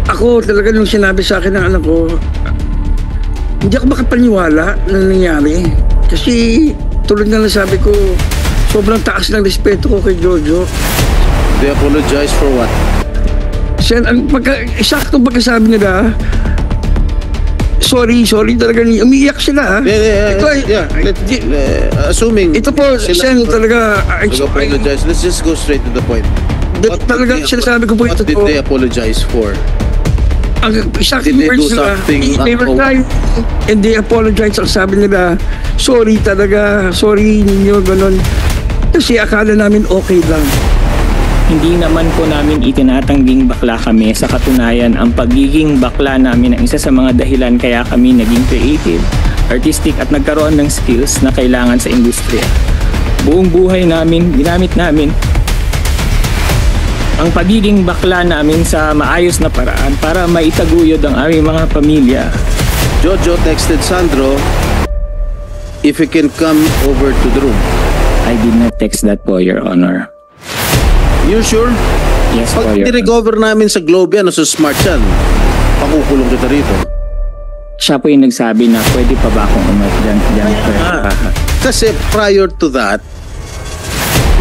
Ako talaga nung sinabi sa akin ng anak ko, hindi ako makapaniwala na nangyari. Kasi tulad nga lang sabi ko, sobrang taas ng respeto ko kay Jojo. They apologize for what? Sen, ang eksakto pagkasabi nila, sorry talaga, umiiyak sila. Assuming ito po, Sen, talaga, apologize. Let's just go straight to the point. Talaga sinasabi ko po ito po. What did they apologize for? Ang exact words nila, they were crying and they apologize. Ang sabi nila, sorry talaga, sorry ninyo, ganun. Kasi akala namin okay lang. Hindi naman po namin itinatangging bakla kami. Sa katunayan, ang pagiging bakla namin ang isa sa mga dahilan kaya kami naging creative, artistic at nagkaroon ng skills na kailangan sa industriya. Buong buhay namin, ginamit namin ang pagiging bakla namin sa maayos na paraan para maitaguyod ang aming mga pamilya. Jojo texted Sandro if he can come over to the room. I did not text that po, Your Honor. You sure? Yes po, Pag Your Honor. nirecover namin sa Globe yan o sa Smart yan, pakukulong kita rito. Siya po yung nagsabi na pwede pa ba akong umat dyan. Kasi prior to that,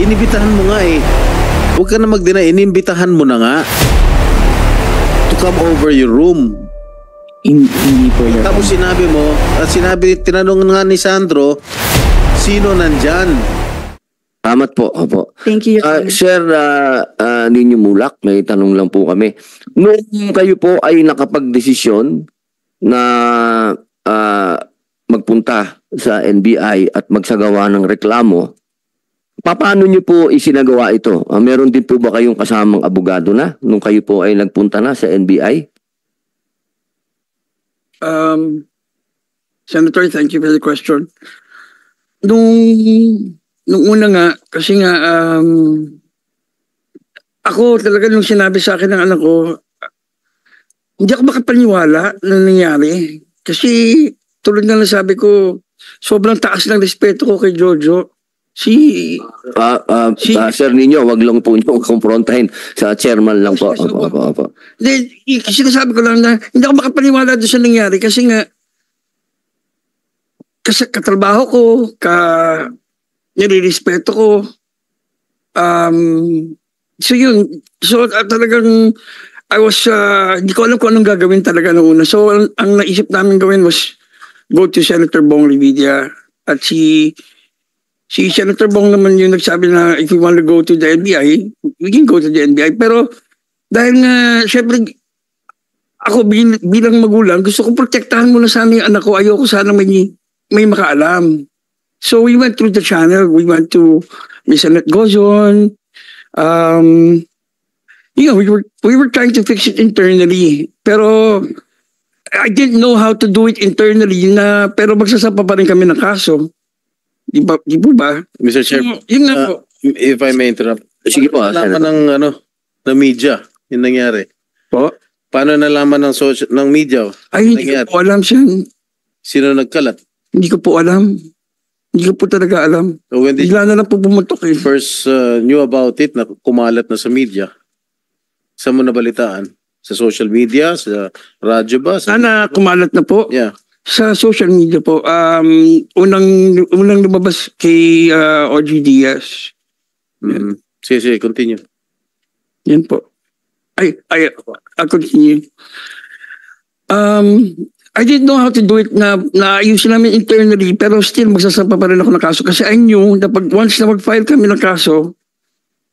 inibitahan mo nga eh. Huwag ka na mag-deny, inimbitahan mo na nga to come over your room. Hindi po, Your Tapos Honor. sinabi mo, tinanong nga ni Sandro, sino nandyan? Salamat po. Opo. Thank you. Sir Ninyo Mulak, may tanong lang po kami. Noong kayo po ay nakapagdesisyon na magpunta sa NBI at magsagawa ng reklamo, paano nyo po isinagawa ito? Meron din po ba kayong kasamang abogado na nung kayo po ay nagpunta na sa NBI? Senator, thank you for the question. Nung una nga, kasi nga, ako talaga nung sinabi sa akin ng anak ko, hindi ako makapaniwala na nangyari. Kasi tulad nga lang sabi ko, sobrang taas ng respeto ko kay Jojo. Sir Ninyo, wag lang po nyo kumprontahin sa chairman lang po. Opo. Sinasabi ko lang na hindi ako makapaniwala doon sa nangyari kasi nga katrabaho ko, nire-respeto ko. So yun. So talagang I was, hindi ko alam kung anong gagawin talaga noong una. So ang naisip namin gawin was go to Senator Bong Revilla at si Senator Bong naman yung nagsabi na if you want to go to the NBI, we can go to the NBI. Pero dahil nga, syempre, ako bilang magulang, gusto ko protektahan muna sana yung anak ko. Ayoko sana may makaalam. So we went through the channel. We went to Miss Annette Gozon. We were trying to fix it internally. Pero I didn't know how to do it internally pero magsasapa pa rin kami ng kaso. Di po ba? Mr. Chair, Yun nga po. if I may interrupt. Sige po, Nalaman ng media, yung nangyari. Po? Paano nalaman ng media? Ay, hindi nangyari? ko po alam siya. Sino nagkalat? Hindi ko po alam. Hindi ko po talaga alam. So when did Bigla na lang po pumutok eh. you first knew about it, na kumalat na sa media? Saan mo nabalitaan? Sa social media? Sa radyo ba? Sana kumalat na po. Yeah. Sa social media po. Unang lumabas kay OG Diaz. Sige, continue. Yan po. I'll continue. I didn't know how to do it na ayusin namin internally pero still magsasampa pa rin ako ng kaso kasi I knew na once na mag-file kami ng kaso,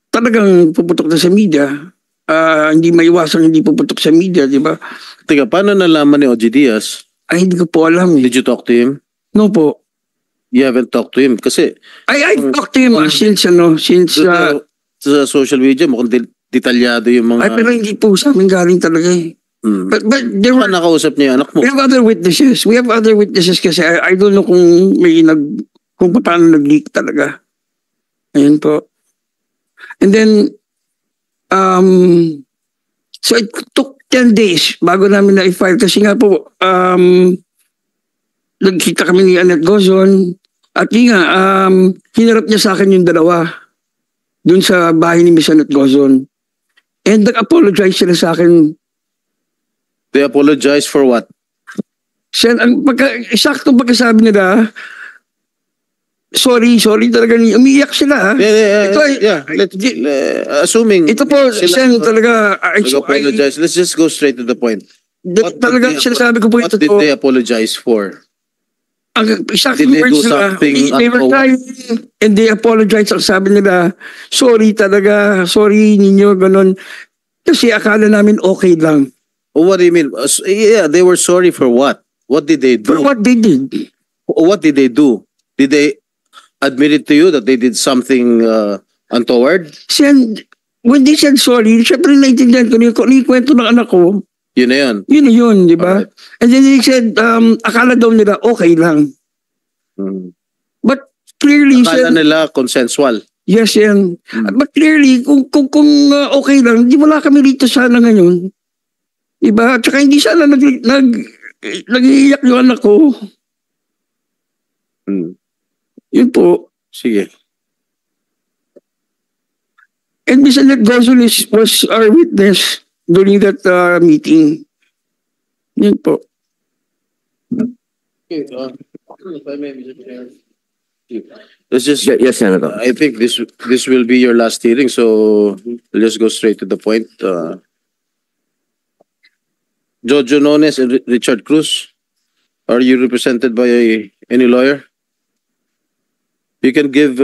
talagang puputok na sa media. Hindi maiwasan hindi puputok sa media, di ba? Teka, paano nalaman ni OG Diaz? Ay, hindi ko po alam. Did you talk to him? No po. You haven't talked to him kasi I talked to him since sa social media mukhang detalyado yung mga... Ay, pero hindi po sa amin galing talaga eh. But there were... nakausap niya yung anak mo? We have other witnesses. Kasi I don't know kung paano nag-leak talaga. Ayun po. And then, so it took 10 days bago namin na-file kasi nga po, nagkita kami ni Annette Gozon at yun nga, hinarap niya sa akin yung dalawa dun sa bahay ni Miss Annette Gozon. And nag-apologize sila sa akin They apologize for what? Sen, eksaktong pagkasabi nila, sorry talaga, umiiyak sila. Ito ay, Assuming ito po, Sen, talaga, apologize. Let's just go straight to the point. Talaga, sinasabi ko po ito. What did they apologize for? Ang exact Did they words do nila, something they were untoward? crying and they apologized. Ang sabi nila, sorry talaga, sorry ninyo, ganun. Kasi akala namin okay lang. Oh, what do you mean? Yeah, they were sorry for what? What did they For do? what they did. What did they do? Did they admit it to you that they did something untoward? When they said sorry, syempre naintindihan ko yung kwento ng anak ko. Yun na yun. Yun, di ba? Alright. And then they said, akala daw nila okay lang. Hmm. But clearly, Akala nila consensual. yes, yan. But clearly, kung okay lang, di wala kami rito sana ngayon. Diba? At saka hindi sana nag-iiyak yung anak ko. Hmm. Yun po. Sige. And Ms. Annette Gonzales was our witness during that meeting. Yun po. Okay, if I may, Mr. Chair. Let's just. Yes, Senator. I think this will be your last hearing, so we'll just go straight to the point. Jojo Nones and Richard Cruz, are you represented by any lawyer? You can give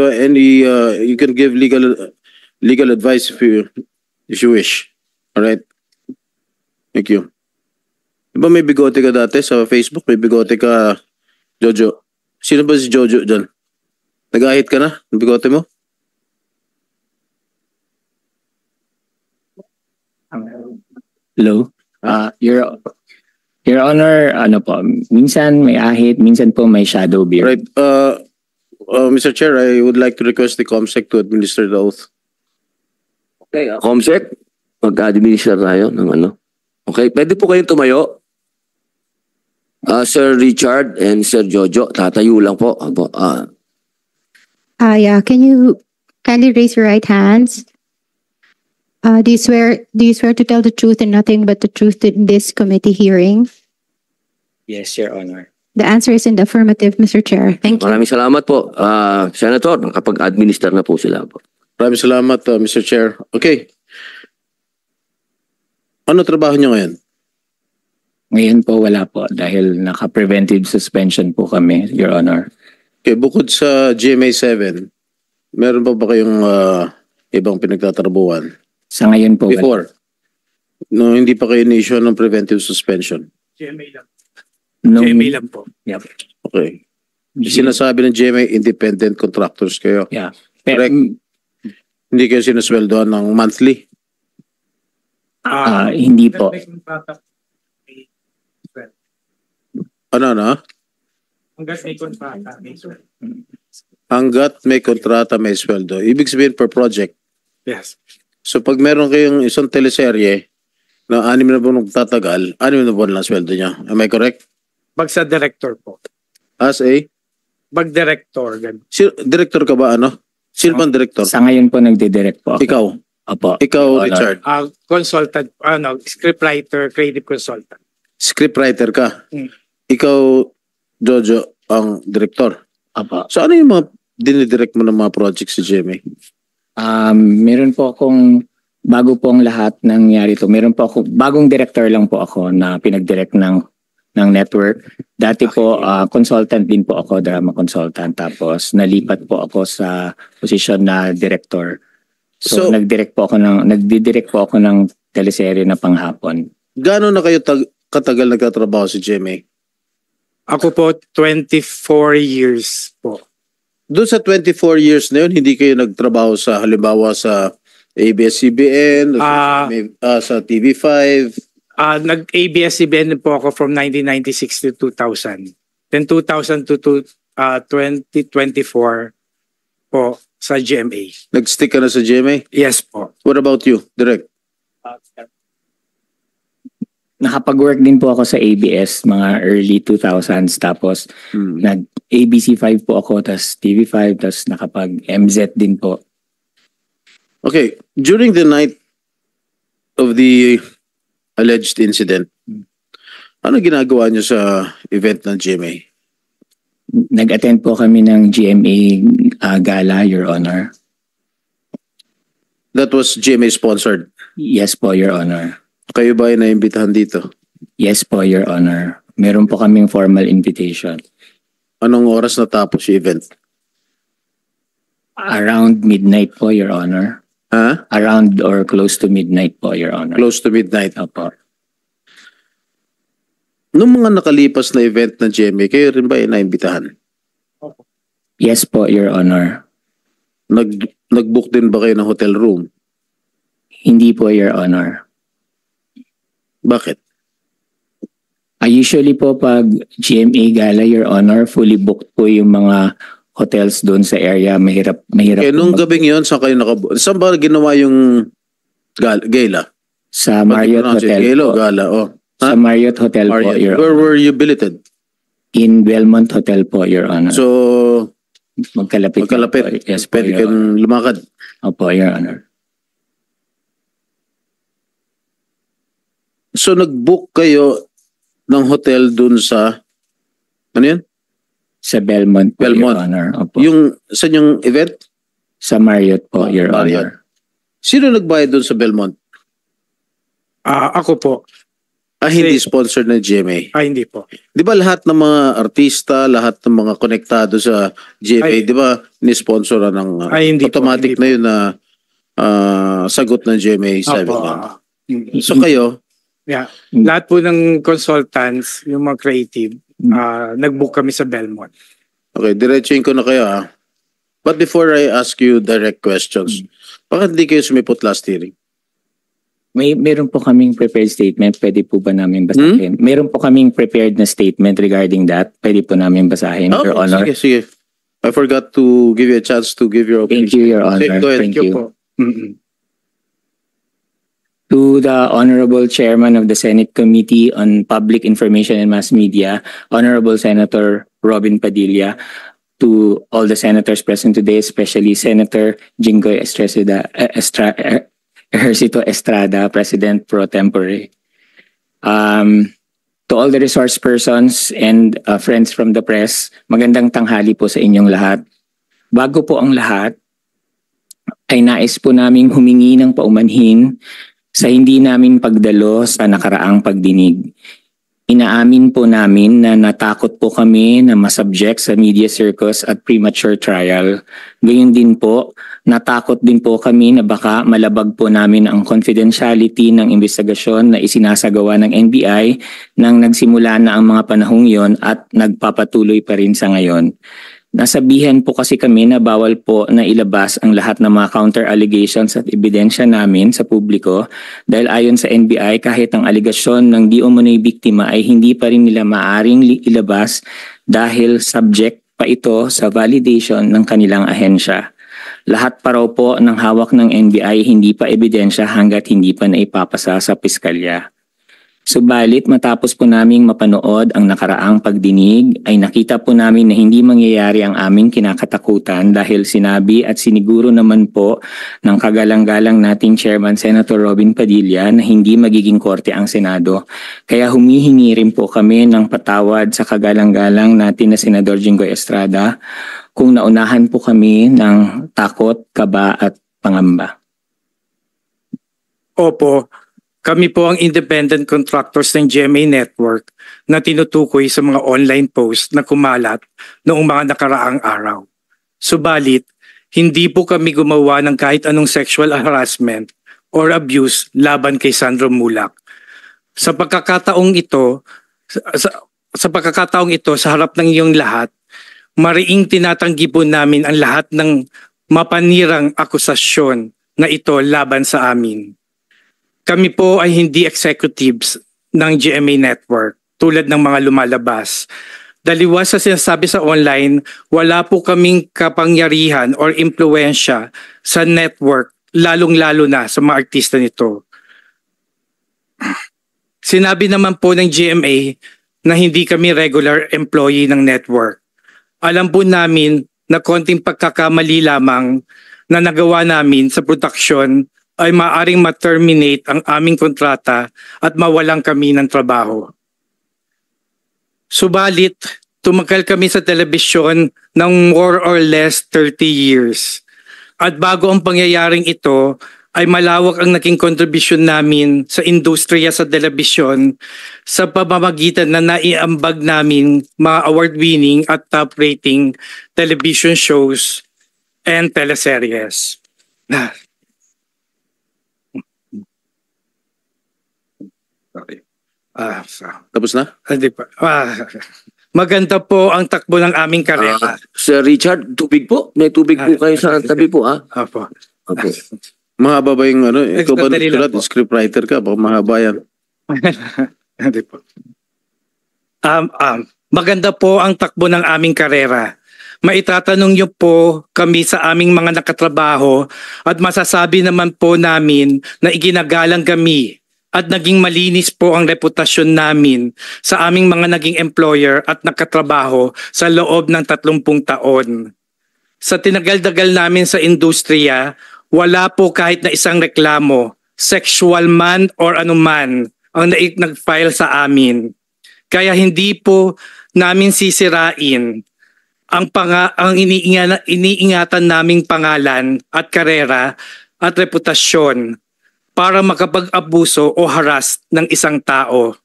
legal advice if you wish. All right. Thank you. Diba may bigote ka dati sa Facebook? May bigote ka, Jojo. Sino ba si Jojo dyan? Nag-ahit ka na? Ang bigote mo? Hello? Your Honor, ano po, minsan may ahit, minsan po may shadow beard. Right. Mr. Chair, I would like to request the COMSEC to administer the oath. Okay, Comsec, mag-administer tayo ng ano. Okay, pwede po kayong tumayo. Sir Richard and Sir Jojo, tatayo lang po. Yeah. Can you kindly raise your right hands? Do you swear to tell the truth and nothing but the truth in this committee hearing? Yes, Your Honor. The answer is in the affirmative, Mr. Chair. Thank you. Maraming salamat po. Senator, nakapag-administer na po sila po. Maraming salamat, Mr. Chair. Okay. Ano trabaho niyo ngayon? Ngayon po wala po dahil naka-preventive suspension po kami, Your Honor. Okay, bukod sa GMA 7, meron pa ba kayong ibang pinagtatrabuhan? Sa ngayon po wala. Before? No, hindi pa kayo ni-issue ng preventive suspension? GMA lang po. Yep. Okay. Sinasabi ng GMA, independent contractors kayo. Yeah. Correct. Hindi kayo sinasweldoan ng monthly? Hindi po. Ano? Hanggat may kontrata, may sweldo. Hanggat may kontrata, may sweldo. Ibig sabihin per project. Yes. So pag meron kayong isang teleserye na 6 na buwan tatagal, 6 na buwan lang sweldo niya. Am I correct? Bag sa director po. As a? Bag director. Ganun. Director ka ba ano? Sino bang director? Sa ngayon po nagdidirect po ako. Ikaw? Opo. Ikaw, Your Honor. Richard? Consultant, scriptwriter, creative consultant. Scriptwriter ka? Mm. Ikaw, Jojo, ang director. Opo. So ano yung mga dinidirect mo ng mga projects sa GMA? Meron po akong bago po ang lahat nangyari to. Meron po ako bagong director lang po ako na pinag-direct ng network. Dati po consultant din po ako, drama consultant. Tapos nalipat po ako sa posisyon na director. So nagdidirect po ako ng teleserye na panghapon. Gaano na kayo katagal nagtatrabaho sa GMA? Ako po, 24 years po. Doon sa 24 years na yun, hindi kayo nagtrabaho sa halimbawa sa ABS-CBN, sa TV5? Nag-ABS-CBN po ako from 1996 to 2000. Then 2000 to 2024 po sa GMA. Nag-stick ka na sa GMA? Yes po. What about you, Direk? Nakapag-work din po ako sa ABS mga early 2000s. Tapos nag-ABC5 po ako, tapos TV5, tapos nakapag-MZ din po. Okay, during the night of the alleged incident, Ano ginagawa niyo sa event ng GMA? Nag-attend po kami ng GMA gala, Your Honor. That was GMA sponsored. Yes po, Your Honor. Kayo ba ay naimbitahan dito? Yes po, Your Honor. Meron po kaming formal invitation. Anong oras natapos yung event? Around midnight po, Your Honor. Ha? Around or close to midnight po, Your Honor. Close to midnight. Opo. Nung mga nakalipas na event ng GMA, kayo rin ba ay naimbitahan? Yes po, Your Honor. Nag-book din ba kayo ng hotel room? Hindi po, Your Honor. Bakit? Usually po pag GMA gala, Your Honor, fully booked po yung mga hotels doon sa area. Mahirap Eh, nung po gabing yun, saan kayo saan ba ginawa yung gala? sa Marriott Hotel Gala, po. gala, oh. Sa Marriott Hotel po, Marriott. Your Where Honor. were you billeted? In Belmont Hotel po, Your Honor. So, Magkalapit. lang po. magkalapit. Yes po, Pwede Your Honor. kayong lumakad. Opo, Your Honor. So, nag-book kayo ng hotel dun sa, ano yun? Sa Belmont po, Belmont. Your Honor. Opo. Saan yung event? Sa Marriott po, Your Marriott. Honor. Sino nagbayad dun sa Belmont? Ako po. Hindi sponsored ng GMA. Hindi po. Di ba lahat ng mga artista, lahat ng mga konektado sa GMA, di ba ni-sponsoran ng Hindi po, automatic hindi na yun na sagot ng GMA 7? Opo. So kayo, Yeah. Lahat po ng consultants, yung mga creative, nag-book kami sa Belmont. okay, diretsuin ko na kayo ha. But before I ask you direct questions, bakit hindi kayo sumipot last hearing? Meron po kaming prepared statement. Pwede po ba namin basahin? Meron po kaming prepared na statement regarding that. Pwede po namin basahin, Your Honor. Sige. I forgot to give you a chance to give your opinion. Thank you, Your Honor. Go ahead. Thank you. po. To the Honorable Chairman of the Senate Committee on Public Information and Mass Media, Honorable Senator Robin Padilla, to all the senators present today, especially Senator Jinggoy Ejercito Estrada, President pro tempore. To all the resource persons and friends from the press, magandang tanghali po sa inyong lahat. Bago po ang lahat, ay nais po naming humingi ng paumanhin sa hindi namin pagdalo sa nakaraang pagdinig. Inaamin po namin na natakot po kami na masubject sa media circus at premature trial. Gayun din po, natakot din po kami na baka malabag po namin ang confidentiality ng investigasyon na isinasagawa ng NBI nang nagsimula na ang mga panahong yon at nagpapatuloy pa rin sa ngayon. Nasabihan po kasi kami na bawal po na ilabas ang lahat ng mga counter-allegations at ebidensya namin sa publiko dahil ayon sa NBI kahit ang aligasyon ng di umano'y biktima ay hindi pa rin nila maaring ilabas dahil subject pa ito sa validation ng kanilang ahensya. Lahat pa raw po ng hawak ng NBI hindi pa ebidensya hanggat hindi pa naipapasa sa piskalya. Subalit matapos po naming mapanood ang nakaraang pagdinig ay nakita po namin na hindi mangyayari ang aming kinakatakutan dahil sinabi at siniguro naman po ng kagalang-galang nating Chairman Senator Robin Padilla na hindi magiging korte ang Senado. Kaya humihingi rin po kami ng patawad sa kagalang-galang natin na Senador Jinggoy Estrada kung naunahan po kami ng takot, kaba at pangamba. Opo. Kami po ang independent contractors ng GMA Network na tinutukoy sa mga online post na kumalat noong mga nakaraang araw. Subalit, hindi po kami gumawa ng kahit anong sexual harassment or abuse laban kay Sandro Mulak. Sa pagkakataong ito, sa harap ng iyong lahat, mariing tinatanggi po namin ang lahat ng mapanirang akusasyon na ito laban sa amin. Kami po ay hindi executives ng GMA Network tulad ng mga lumalabas. Daliwas sa sinasabi sa online, wala po kaming kapangyarihan or impluensya sa network, lalong-lalo na sa mga artista nito. Sinabi naman po ng GMA na hindi kami regular employee ng network. Alam po namin na konting pagkakamali lamang na nagawa namin sa production ay maaaring ma-terminate ang aming kontrata at mawalang kami ng trabaho. Subalit, tumagal kami sa telebisyon ng more or less 30 years. At bago ang pangyayaring ito, ay malawak ang naging contribution namin sa industriya sa telebisyon sa pamamagitan na naiambag namin mga award-winning at top-rating television shows and teleseries. Sorry. Tapos na? Hindi pa. Maganda po ang takbo ng aming karera. Sir Richard, tubig po. May tubig po kayo sa tabi po, ha? Opo. Okay. Mahaba ba yung ano? Ikaw ba Dali lang po. scriptwriter ka? Baka mahaba yan. Hindi po. Maganda po ang takbo ng aming karera. Maitatanong niyo po kami sa aming mga nakatrabaho at masasabi naman po namin na iginagalang kami at naging malinis po ang reputasyon namin sa aming mga naging employer at nakatrabaho sa loob ng 30 taon. Sa tinagal-dagal namin sa industriya, wala po kahit na isang reklamo, sexual man or anuman, ang nag-file sa amin. Kaya hindi po namin sisirain ang iniingatan naming pangalan at karera at reputasyon para makapag-abuso o harass ng isang tao.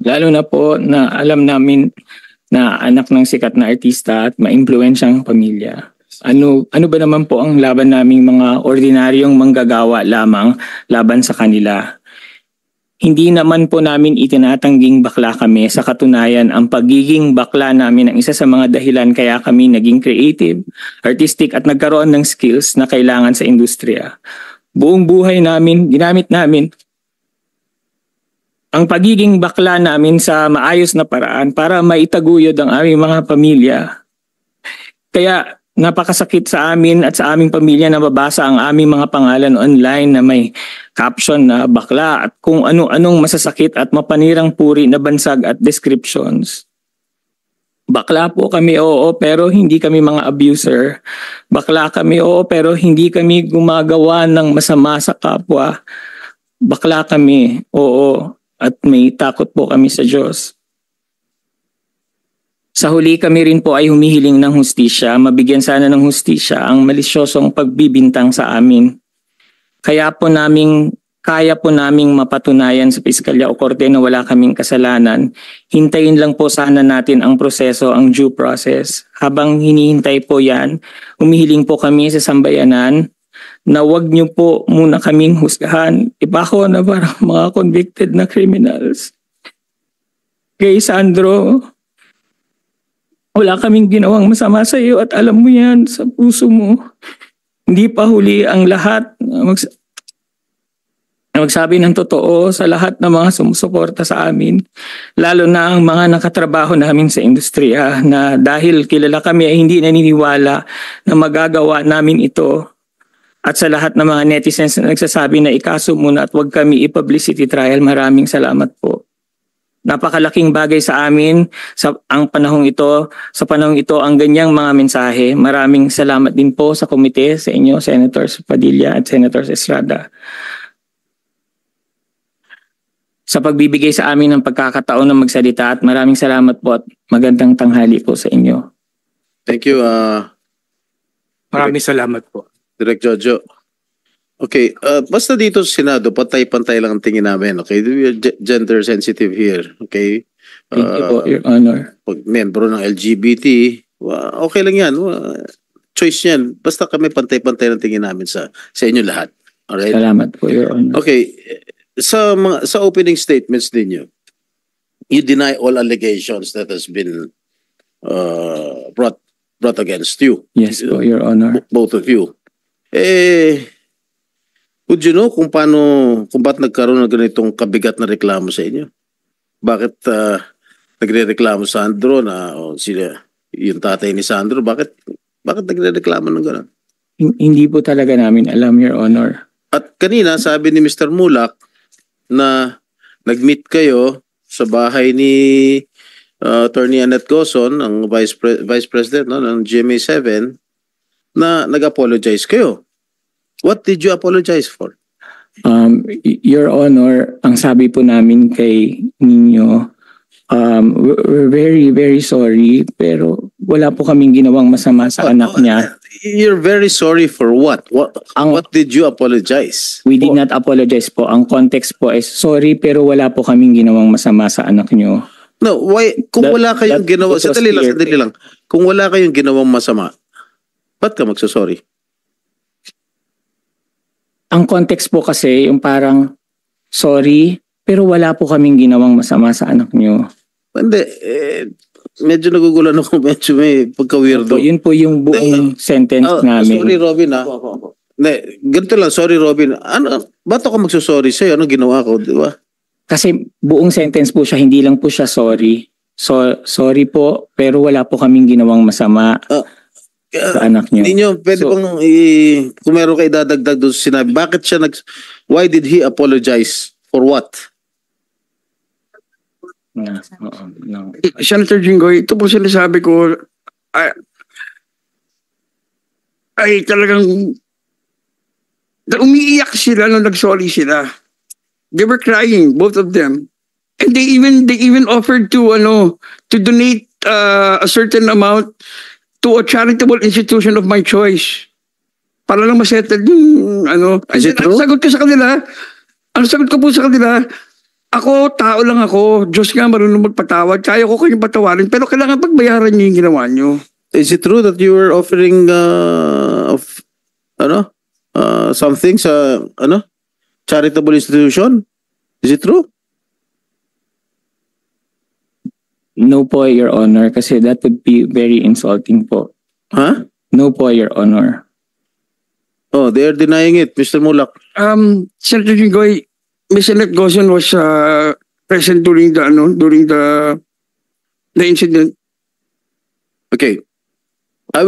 Lalo na po na alam namin na anak ng sikat na artista at maimpluwensyang pamilya. Ano ba naman po ang laban naming mga ordinaryong manggagawa lamang laban sa kanila? Hindi naman po namin itinatangging bakla kami. Sa katunayan, ang pagiging bakla namin ang isa sa mga dahilan kaya kami naging creative, artistic at nagkaroon ng skills na kailangan sa industriya. Buong buhay namin, ginamit namin ang pagiging bakla namin sa maayos na paraan para maitaguyod ang aming mga pamilya. Kaya napakasakit sa amin at sa aming pamilya na mabasa ang aming mga pangalan online na may caption na bakla at kung ano-anong masasakit at mapanirang puri na bansag at descriptions. Bakla po kami, oo, pero hindi kami mga abuser. Bakla kami, oo, pero hindi kami gumagawa ng masama sa kapwa. Bakla kami, oo, at may takot po kami sa Diyos. Sa huli kami rin po ay humihiling ng hustisya, mabigyan sana ng hustisya ang malisyosong pagbibintang sa amin. Kaya po naming mapatunayan sa piskalya o korte na wala kaming kasalanan. Hintayin lang po sana natin ang proseso, ang due process. Habang hinihintay po yan, humihiling po kami sa sambayanan na wag niyo po muna kaming husgahan. Iba ko na parang mga convicted na criminals. Kay Sandro, wala kaming ginawang masama sa iyo at alam mo yan sa puso mo. Hindi pa huli ang lahat. Magsabi ng totoo sa lahat ng mga sumusuporta sa amin. Lalo na ang mga nakatrabaho namin sa industriya na dahil kilala kami ay hindi naniniwala na magagawa namin ito. At sa lahat ng mga netizens na nagsasabi na ikaso muna at huwag kami i-publicity trial, maraming salamat po. Napakalaking bagay sa amin sa panahong ito ang ganyang mga mensahe. Maraming salamat din po sa komite, sa inyo, Senators Padilla at Senators Estrada, sa pagbibigay sa amin ng pagkakataon na magsalita at maraming salamat po at magandang tanghali po sa inyo. Thank you. Maraming salamat po. Direk Jojo. Okay, basta dito sa Senado, pantay-pantay lang ang tingin namin. Okay, we are gender sensitive here. Okay? Thank you po, Your Honor. Pag membro ng LGBT, okay lang yan. Choice yan. Basta kami pantay-pantay lang tingin namin sa inyo lahat. Alright? Salamat po, Your Honor. Okay, sa opening statements ninyo, you deny all allegations that has been brought against you. Yes po, Your Honor. Both of you. Would you know kung ba't nagkaroon ng ganitong kabigat na reklamo sa inyo? Bakit nagre-reklamo Sandro na yung tatay ni Sandro, bakit nagre-reklamo ng gano'n? Hindi po talaga namin alam, Your Honor. At kanina sabi ni Mr. Mulak na nag-meet kayo sa bahay ni Attorney Annette Gozon, ang Vice President ng GMA7, na nag-apologize kayo. What did you apologize for? Your Honor, ang sabi po namin kay ninyo, we're very, very sorry, pero wala po kaming ginawang masama sa anak niya. You're very sorry for what? What did you apologize? We did not apologize po. Ang context po is, sorry, pero wala po kaming ginawang masama sa anak niyo. No, why? Kung wala kayong ginawa, it was sandali clear. lang. Kung wala kayong ginawang masama, ba't ka magsasorry? Ang context po kasi, yung parang, sorry, pero wala po kaming ginawang masama sa anak niyo. Hindi, medyo nagugulan ako, medyo may pagka-weirdo. Yun po yung buong sentence namin. Sorry, Robin, ha? Ganito lang, sorry, Robin. Ba't ako magsasorry sa'yo? Anong ginawa ko, di ba? Kasi buong sentence po siya, hindi lang po siya sorry. So, sorry po, pero wala po kaming ginawang masama sa anak niyo. Hindi nyo, pwede bang, kung meron kayo dadagdag doon sa sinabi, why did he apologize? For what? No. Senator Jinggoy, ito po sinasabi ko, ay talagang umiiyak sila nung nag-sorry sila. They were crying, both of them. And they even offered to donate a certain amount to a charitable institution of my choice. Para lang masettle yung Is it true? Ang sagot ko po sa kanila, ako, tao lang ako. Diyos nga marunong magpatawad. Kaya ko kayong patawarin. Pero kailangan pagbayaran niyo yung ginawa niyo. Is it true that you were offering something sa charitable institution? Is it true? No po, Your Honor, kasi that would be very insulting po. Huh? No po, Your Honor. Oh, they are denying it, Mr. Mulak. Senator Jinggoy, Mr. Elect Gozon was present during the incident. Okay. I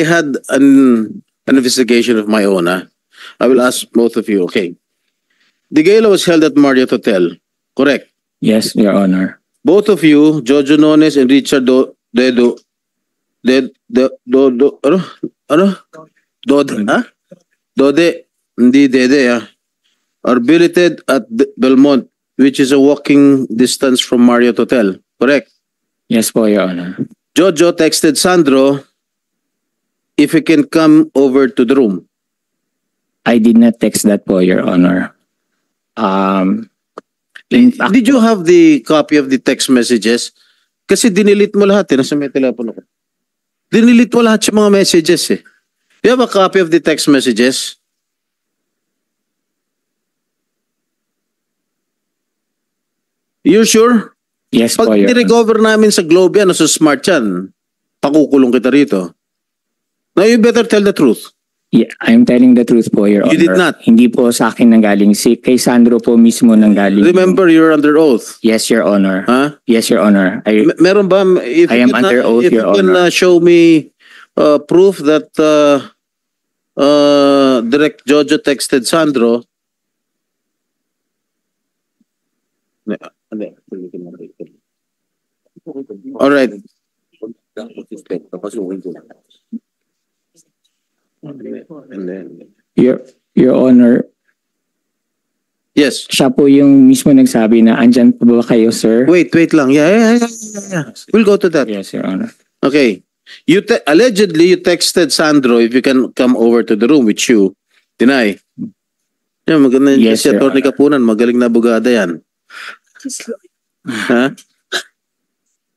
had an investigation of my own. I will ask both of you. Okay. The gala was held at Marriott Hotel. Correct. Yes, Your Honor. Both of you, Jojo Nones and Richard Dode, hindi Dede, are billeted at Belmont, which is a walking distance from Marriott Hotel. Correct. Yes po, Your Honor. Jojo texted Sandro if he can come over to the room. I did not text that po, Your Honor. In fact, Did you have the copy of the text messages? Kasi dinilit mo lahat nasa may telepono ko. Dinilit mo lahat yung mga messages Do you have a copy of the text messages? You sure? yes po, Pag Your Honor. nirecover namin sa Globe yan o sa Smart yan, pakukulong kita rito. Now you better tell the truth. Yeah, I'm telling the truth po, Your Honor. You did not. Hindi po sa akin nanggaling. Kay Sandro po mismo nanggaling. Remember, you're under oath. Yes, Your Honor. Huh? Yes, Your Honor. Meron ba? If I am you can, under oath, if Your you can Honor. show me proof that Direct Jojo texted Sandro. All right. And then, Your Honor, yes. siya po yung mismo nagsabi na andyan po ba kayo, sir? Wait lang. Yeah. We'll go to that. Yes, Your Honor. Okay. Allegedly, you texted Sandro if you can come over to the room with you. Deny. Yeah, maganda yun Yes, si Your Atty. Kapunan. Magaling na abogada yan. Huh?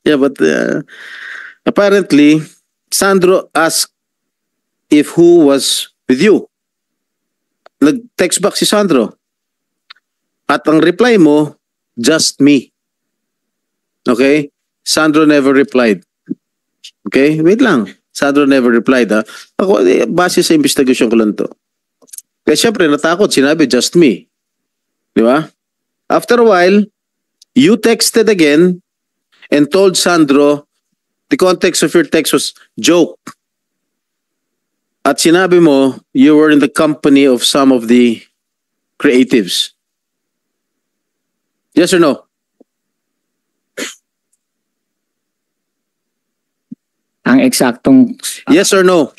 Yeah, but apparently, Sandro asked if who was with you. Nag-text back si Sandro. At ang reply mo, just me. Okay? Sandro never replied. Okay? Wait lang. Sandro never replied, Ako, base sa investigasyon ko lang to. Kaya syempre, natakot. Sinabi, just me. Di ba? After a while, you texted again and told Sandro, the context of your text was joke. At sinabi mo, you were in the company of some of the creatives. Yes or no? Ang eksaktong Yes or no?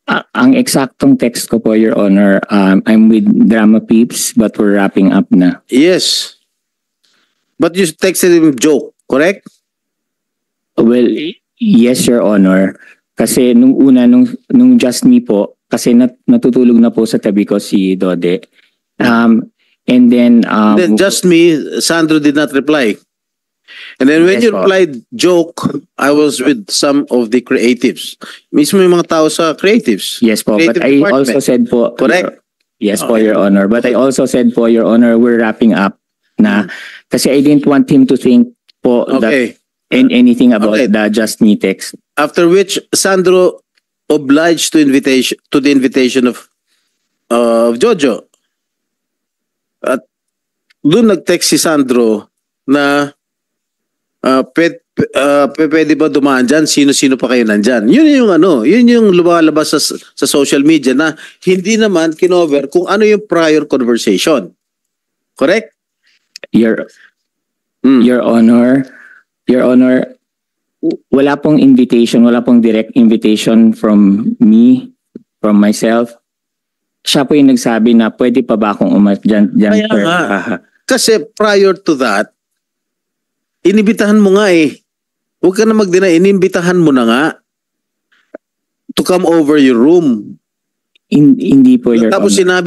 Ang eksaktong text ko po, Your Honor, I'm with Drama Peeps but we're wrapping up na. Yes. But you texted him joke, correct? Well, yes, Your Honor. Kasi nung una, nung Just Me po, kasi natutulog na po sa tabi ko si Dode. And then Just me, Sandro did not reply. And then when Yes, you po. replied joke, I was with some of the creatives. Mismo yung mga tao sa creatives. yes po, but Creative I department. also said po, Correct. yes po, Okay. Your Honor. But I also said po, Your Honor, we're wrapping up na kasi I didn't want him to think po that Okay. anything about Okay. the Just Me text. After which Sandro obliged to the invitation of Jojo. At doon nag-text si Sandro na pwede ba dumaan dyan? Sino-sino pa kayo nandyan? Yun yung lumalabas sa social media na hindi naman kinover kung ano yung prior conversation. Correct? Your Mm. Your Honor, wala pong invitation, wala pong direct invitation from me, from myself. Siya po yung nagsabi na pwede pa ba akong dyan, Kaya sir? nga. Kasi prior to that, inibitahan mo nga eh. Huwag ka na mag-deny, inibitahan mo na nga to come over your room. Hindi po, Your Tapos Honor.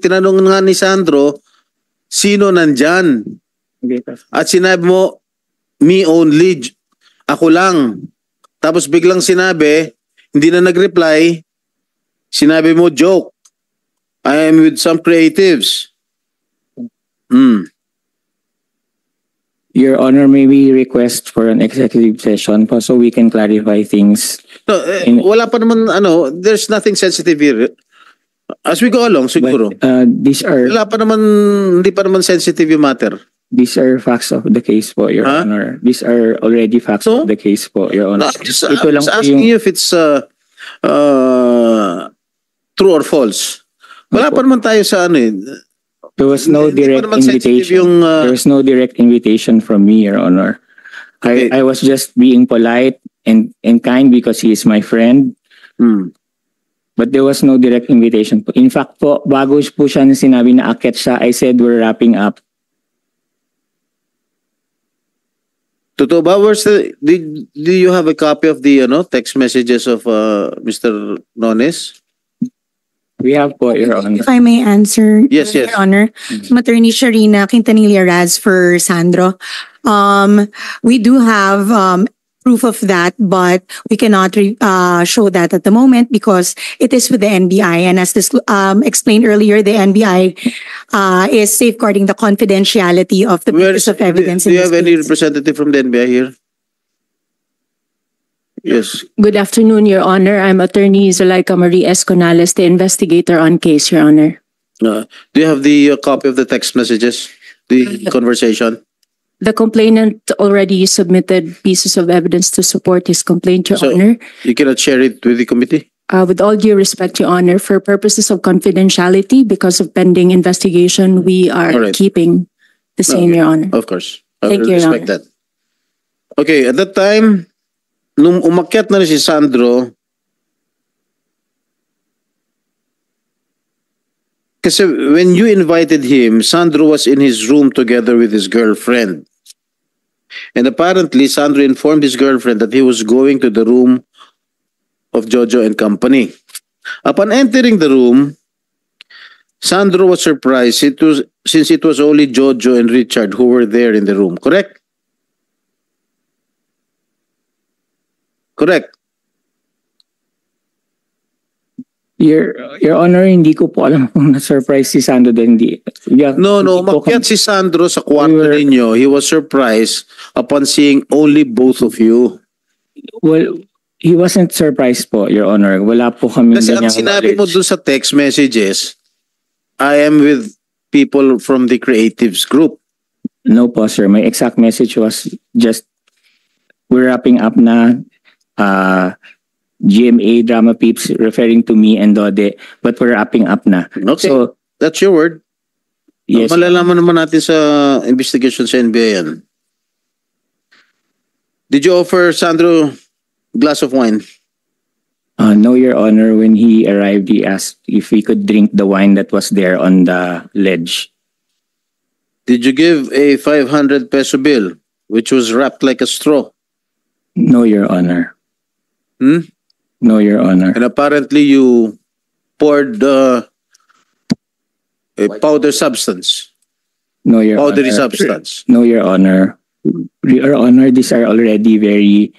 tinanong nga ni Sandro, sino nandyan? At sinabi mo, me only, ako lang. Tapos biglang sinabi, hindi na nag-reply, sinabi mo, joke. I am with some creatives. Your Honor, may we request for an executive session po so we can clarify things. No, wala pa naman, there's nothing sensitive here. As we go along, siguro. But Hindi pa naman sensitive yung matter. these are facts of the case po, Your Huh? Honor. These are already facts So? of the case po, Your No, Honor. I'm just Ito lang po asking yung you if it's true or false. Wala pa naman tayo sa there was no Hindi pa direct naman sensitive invitation. yung, There was no direct invitation from me, Your Honor. Okay. I was just being polite and kind because he is my friend. But there was no direct invitation po. In fact po, bago po siya na sinabi na akit siya, I said we're wrapping up. Totoo ba? Do you have a copy of the text messages of Mr. Nones? We have po, Your Honor. If I may answer, Yes, yes. Your Honor, Attorney Sharina Quintanilla Raz for Sandro. We do have proof of that, but we cannot show that at the moment because it is with the NBI. And as this explained earlier, the NBI is safeguarding the confidentiality of the pieces of evidence Do in you this have any case. representative from the NBI here? Yes. Good afternoon, Your Honor. I'm Attorney Zuleika Marie Esconales, the investigator on case, Your Honor. Do you have the copy of the text messages? The conversation? The complainant already submitted pieces of evidence to support his complaint, Your So- Honor. You cannot share it with the committee? With all due respect, Your Honor, for purposes of confidentiality, because of pending investigation, we are All right. keeping the same, Okay. Your Honor. Of course. I Thank will you, Your respect that. Okay, at that time, nung umakyat na si Sandro, kasi when you invited him, Sandro was in his room together with his girlfriend. And apparently, Sandro informed his girlfriend that he was going to the room of Jojo and company. Upon entering the room, Sandro was surprised since it was only Jojo and Richard who were there in the room. Correct? Correct. Your Honor, hindi ko po alam kung na-surprise si Sandro din. No, Hindi po umakyat si Sandro sa kwarto We were- ninyo. He was surprised upon seeing only both of you. Well, he wasn't surprised po, Your Honor. Wala po kami Kasi ang sinabi mo dun sa text messages, I am with people from the creatives group. No po, sir. My exact message was just, we're wrapping up na GMA Drama Peeps referring to me and Dode, but we're wrapping up na. Okay, So, that's your word. yes. Malalaman naman natin sa investigation sa NBI yan. Did you offer Sandro glass of wine? No, Your Honor. When he arrived, he asked if we could drink the wine that was there on the ledge. Did you give a 500 peso bill, which was wrapped like a straw? No, Your Honor. Hmm? No, Your Honor. And apparently you poured a powder substance, No, Your powdery Honor. substance. No, Your Honor. Your Honor, these are already very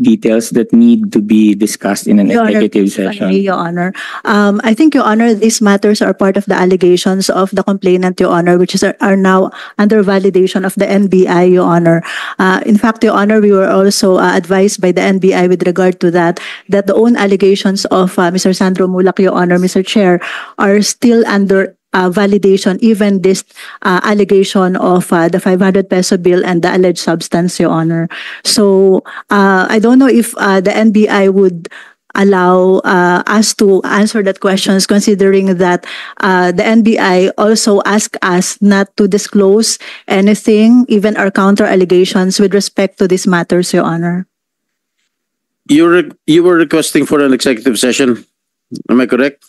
details that need to be discussed in an Your Honor, executive if I may, session. Your Honor. I think, Your Honor, these matters are part of the allegations of the complainant, Your Honor, which are now under validation of the NBI, Your Honor. In fact, Your Honor, we were also advised by the NBI with regard to that the own allegations of Mr. Sandro Mulak, Your Honor, Mr. Chair, are still under validation, even this allegation of the 500 peso bill and the alleged substance, Your Honor. So I don't know if the NBI would allow us to answer that questions, considering that the NBI also asked us not to disclose anything, even our counter allegations with respect to these matters, Your Honor. You were requesting for an executive session. Am I correct?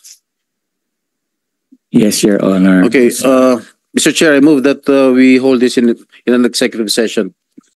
Yes, Your Honor. Okay. Mr. Chair, I move that we hold this in an executive session.